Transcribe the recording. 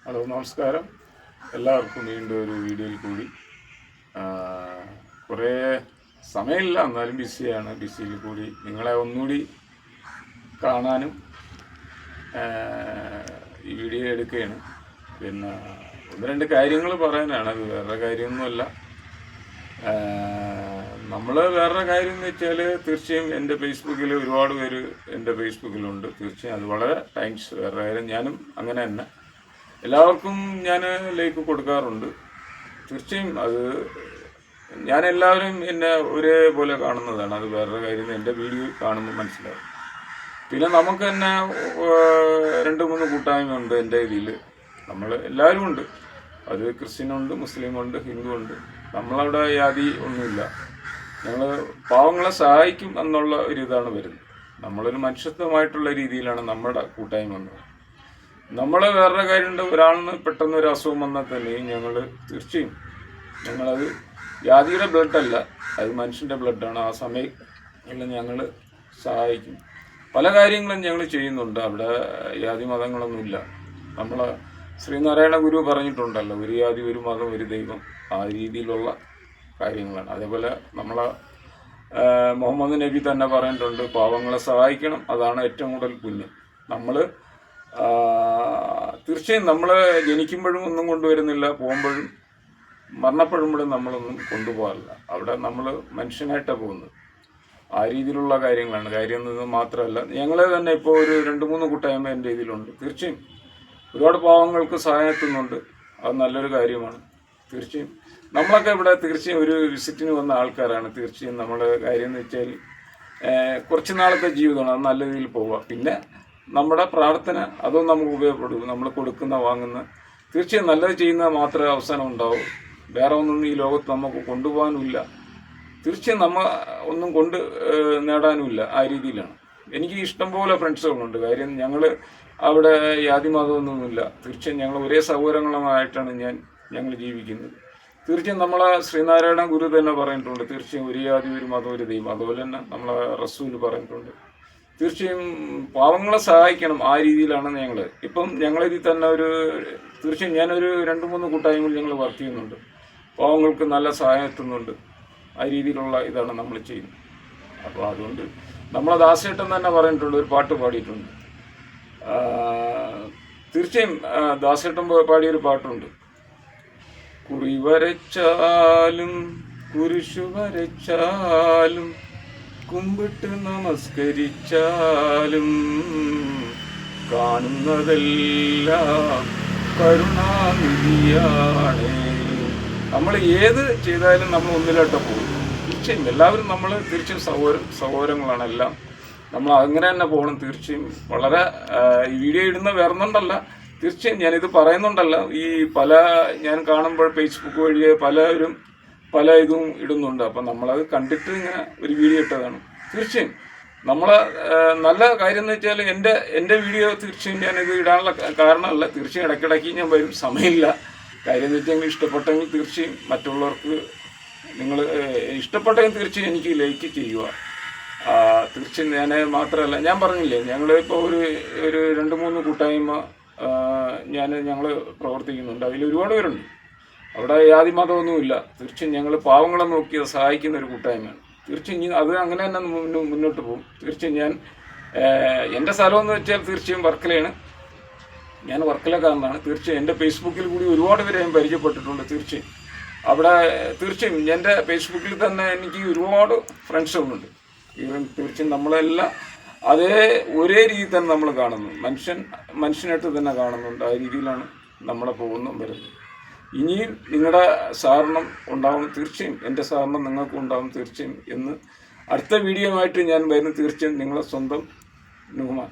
Hello, നമസ്കാരം. എല്ലാവർക്കും വീണ്ടും ഒരു വീഡിയോയിൽ കൂടി. കുറേ സമയമില്ല, എന്നാലും ബിസിയാണ്. ബിസിയിൽ കൂടി നിങ്ങളെ ഒന്നുകൂടി കാണാനും ഈ വീഡിയോ എടുക്കുകയാണ്. പിന്നെ ഒന്ന് രണ്ട് കാര്യങ്ങൾ പറയാനാണ്. അത് വേറെ കാര്യമൊന്നുമല്ല. നമ്മൾ വേറെ കാര്യം എന്ന് വെച്ചാൽ, തീർച്ചയായും എൻ്റെ ഫേസ്ബുക്കിൽ ഒരുപാട് പേര് എൻ്റെ ഫേസ്ബുക്കിലുണ്ട്. തീർച്ചയായും അത് വളരെ താങ്ക്സ്. വേറെ കാര്യം, ഞാനും അങ്ങനെ തന്നെ എല്ലാവർക്കും ഞാൻ ലൈക്ക് കൊടുക്കാറുണ്ട്. തീർച്ചയായും അത് ഞാൻ എല്ലാവരും എന്നെ ഒരേപോലെ കാണുന്നതാണ്. അത് വേറൊരു കാര്യം, എൻ്റെ വീഡിയോ കാണുമ്പോൾ മനസ്സിലാവും. പിന്നെ നമുക്ക് തന്നെ 2-3 കൂട്ടായ്മയുണ്ട് എൻ്റെ ഇതിൽ. നമ്മൾ എല്ലാവരും ഉണ്ട്. അത് ക്രിസ്ത്യനുണ്ട്, മുസ്ലിമുണ്ട്, ഹിന്ദു ഉണ്ട്. നമ്മളവിടെ ജാതി ഒന്നുമില്ല. ഞങ്ങൾ പാവങ്ങളെ സഹായിക്കും എന്നുള്ള ഒരു ഇതാണ് വരുന്നത്. നമ്മളൊരു മനുഷ്യത്വമായിട്ടുള്ള രീതിയിലാണ് നമ്മുടെ കൂട്ടായ്മ വന്നത്. നമ്മൾ വേറൊരു കാര്യമുണ്ട്, ഒരാളിന് പെട്ടെന്ന് ഒരു അസുഖം വന്നാൽ തന്നെയും ഞങ്ങൾ തീർച്ചയായും ഞങ്ങളത് ജാതിയുടെ ബ്ലഡല്ല, അത് മനുഷ്യൻ്റെ ബ്ലഡാണ്. ആ സമയം ഞങ്ങൾ സഹായിക്കും. പല കാര്യങ്ങളും ഞങ്ങൾ ചെയ്യുന്നുണ്ട്. അവിടെ ജാതി മതങ്ങളൊന്നുമില്ല. നമ്മൾ ശ്രീനാരായണ ഗുരു പറഞ്ഞിട്ടുണ്ടല്ലോ, ഒരു ജാതി ഒരു മതം ഒരു ദൈവം. ആ രീതിയിലുള്ള കാര്യങ്ങളാണ്. അതേപോലെ നമ്മളെ മുഹമ്മദ് നബി തന്നെ പറഞ്ഞിട്ടുണ്ട്, പാവങ്ങളെ സഹായിക്കണം, അതാണ് ഏറ്റവും കൂടുതൽ പുണ്യം. നമ്മൾ തീർച്ചയായും നമ്മൾ ജനിക്കുമ്പോഴും ഒന്നും കൊണ്ടുവരുന്നില്ല, പോകുമ്പോഴും മരണപ്പെടുമ്പോഴും നമ്മളൊന്നും കൊണ്ടുപോകാറില്ല. അവിടെ നമ്മൾ മനുഷ്യനായിട്ടാണ് പോകുന്നത്. ആ രീതിയിലുള്ള കാര്യങ്ങളാണ്. കാര്യം എന്നത് മാത്രമല്ല, ഞങ്ങൾ തന്നെ ഇപ്പോൾ ഒരു 2-3 കൂട്ടായ്മ എൻ്റെ ഇതിലുണ്ട്. തീർച്ചയായും ഒരുപാട് പാവങ്ങൾക്ക് സഹായം എത്തുന്നുണ്ട്. അത് നല്ലൊരു കാര്യമാണ്. തീർച്ചയായും നമ്മളൊക്കെ ഇവിടെ തീർച്ചയായും ഒരു വിസിറ്റിന് വന്ന ആൾക്കാരാണ്. തീർച്ചയായും നമ്മുടെ കാര്യം എന്ന് വെച്ചാൽ കുറച്ച് നാളത്തെ ജീവിതമാണ്, അത് നല്ല രീതിയിൽ പോവുക. പിന്നെ നമ്മുടെ പ്രാർത്ഥന അതും നമുക്ക് ഉപയോഗപ്പെടും. നമ്മൾ കൊടുക്കുന്ന വാങ്ങുന്ന തീർച്ചയായും നല്ലത് ചെയ്യുന്നത് മാത്രമേ അവസാനം ഉണ്ടാവൂ. വേറെ ഒന്നും ഈ ലോകത്ത് നമുക്ക് കൊണ്ടുപോകാനുമില്ല. തീർച്ചയായും നമ്മൾ ഒന്നും കൊണ്ട് നേടാനുമില്ല. ആ രീതിയിലാണ്. എനിക്ക് ഇഷ്ടംപോലെ ഫ്രണ്ട്സുകളുണ്ട്. കാര്യം ഞങ്ങൾ അവിടെ ജാതി മതമൊന്നുമില്ല. തീർച്ചയായും ഞങ്ങൾ ഒരേ സൗകര്യങ്ങളുമായിട്ടാണ് ഞങ്ങൾ ജീവിക്കുന്നത്. തീർച്ചയായും നമ്മളെ ശ്രീനാരായണ ഗുരു തന്നെ പറഞ്ഞിട്ടുണ്ട്, തീർച്ചയായും ഒരു ജാതി ഒരു മതം ഒരു ദൈവം. അതുപോലെ തന്നെ നമ്മളെ റസൂല് പറഞ്ഞിട്ടുണ്ട്. തീർച്ചയായും പാവങ്ങളെ സഹായിക്കണം. ആ രീതിയിലാണ് ഞങ്ങൾ ഇപ്പം ഞങ്ങളിതിൽ തന്നെ തീർച്ചയായും ഞാനൊരു 2-3 കൂട്ടായ്മകൾ ഞങ്ങൾ വർക്ക് ചെയ്യുന്നുണ്ട്. പാവങ്ങൾക്ക് നല്ല സഹായം എത്തുന്നുണ്ട്. ആ രീതിയിലുള്ള ഇതാണ് നമ്മൾ ചെയ്യുന്നത്. അപ്പോൾ അതുകൊണ്ട് നമ്മളെ ദാസേട്ടൻ തന്നെ പറഞ്ഞിട്ടുണ്ട്, ഒരു പാട്ട് പാടിയിട്ടുണ്ട്. തീർച്ചയായും ദാസേട്ടൻ പാടിയൊരു പാട്ടുണ്ട്, കുറി വരച്ചാലും കുരിശു വരച്ചാലും കുമ്പിട്ട് നമസ്കരിച്ചാലും കാണുന്നതെല്ലാം കരുണാനിധിയാണ്. നമ്മൾ ഏത് ചെയ്താലും നമ്മൾ ഒന്നിലോട്ട് പോകും. തീർച്ചയായും എല്ലാവരും നമ്മൾ തീർച്ചയായും സഹോദരങ്ങളാണ് എല്ലാം. നമ്മൾ അങ്ങനെ തന്നെ പോകണം. തീർച്ചയായും വളരെ ഈ വീഡിയോ ഇടുന്ന വേറൊന്നുണ്ടല്ല, തീർച്ചയായും ഞാനിത് പറയുന്നുണ്ടല്ല. ഈ ഞാൻ കാണുമ്പോൾ ഫേസ്ബുക്ക് വഴിയെ പലരും പല ഇതും ഇടുന്നുണ്ട്. അപ്പം നമ്മളത് കണ്ടിട്ട് ഇങ്ങനെ ഒരു വീഡിയോ ഇട്ടതാണ്. തീർച്ചയായും നമ്മളെ നല്ല കാര്യം എന്ന് വെച്ചാൽ എൻ്റെ വീഡിയോ തീർച്ചയായും ഞാനിത് ഇടാനുള്ള കാരണമല്ല. തീർച്ചയായും ഇടയ്ക്കിടയ്ക്ക് ഞാൻ വരും, സമയമില്ല. കാര്യം എന്ന് വെച്ചാൽ ഇഷ്ടപ്പെട്ടെങ്കിൽ തീർച്ചയായും മറ്റുള്ളവർക്ക് നിങ്ങൾ ഇഷ്ടപ്പെട്ടെങ്കിൽ തീർച്ചയായും എനിക്ക് ലൈക്ക് ചെയ്യുക. തീർച്ചയായും ഞാൻ മാത്രമല്ല, ഞാൻ പറഞ്ഞില്ലേ, ഞങ്ങളിപ്പോൾ ഒരു 2-3 കൂട്ടായ്മ ഞങ്ങൾ പ്രവർത്തിക്കുന്നുണ്ട്. അതിൽ ഒരുപാട് പേരുണ്ട്. അവിടെ ജാതി മതമൊന്നുമില്ല. തീർച്ചയായും ഞങ്ങൾ പാവങ്ങളെ നോക്കി സഹായിക്കുന്ന ഒരു കൂട്ടായ്മയാണ്. തീർച്ചയായും അത് അങ്ങനെ തന്നെ മുന്നോട്ട് പോകും. തീർച്ചയായും എൻ്റെ സ്ഥലമെന്ന് വെച്ചാൽ തീർച്ചയായും വർക്കലയാണ്. ഞാൻ വർക്കലക്കാരനാണ്. തീർച്ചയായും എൻ്റെ ഫേസ്ബുക്കിൽ കൂടി ഒരുപാട് പേരെ ഞാൻ പരിചയപ്പെട്ടിട്ടുണ്ട്. തീർച്ചയായും അവിടെ തീർച്ചയായും എൻ്റെ ഫേസ്ബുക്കിൽ തന്നെ എനിക്ക് ഒരുപാട് ഫ്രണ്ട്സുകളുണ്ട്. തീർച്ചയായും നമ്മളെല്ലാം ഒരേ രീതിയിൽ തന്നെ നമ്മൾ കാണുന്നു. മനുഷ്യനായിട്ട് തന്നെ കാണുന്നുണ്ട്. ആ രീതിയിലാണ് നമ്മളെ പോകുന്നു വരുന്നത്. ഇനിയും നിങ്ങളുടെ സഹകരണം ഉണ്ടാവും. തീർച്ചയായും എൻ്റെ സഹകരണം നിങ്ങൾക്കും ഉണ്ടാവും. തീർച്ചയായും അടുത്ത വീഡിയോ ആയിട്ട് ഞാൻ വരുന്നു. തീർച്ചയായും നിങ്ങളെ സ്വന്തം നുഹ്മാൻ.